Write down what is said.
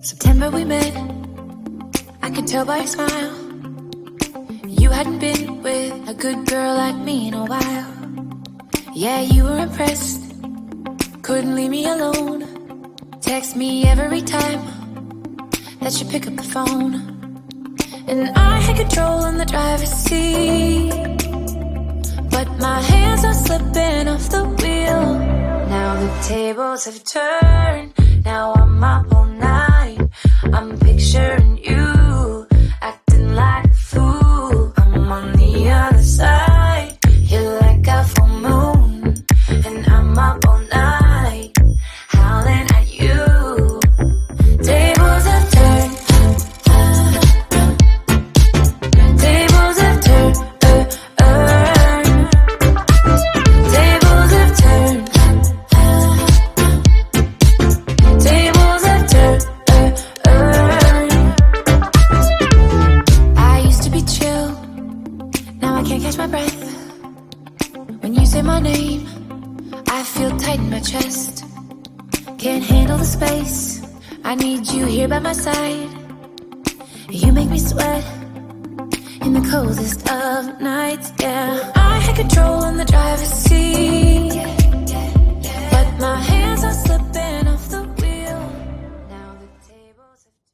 September we met, I could tell by your smile. You hadn't been with a good girl like me in a while. Yeah, you were impressed, couldn't leave me alone. Text me every time that you pick up the phone. And I had control in the driver's seat, but my hands are slipping off the wheel. Now the tables have turned, now I'm up all night. I'm picturing you, acting like a fool. I'm on the other side, you're like a full moon, and I'm up all night, howling at you. Tables have turned, tables have turned, tables have turned, tables have turned. I used to be chill, now I can't catch my breath. When you say my name, I feel tight in my chest. Can't handle the space, I need you here by my side. You make me sweat in the coldest of nights, yeah. I had control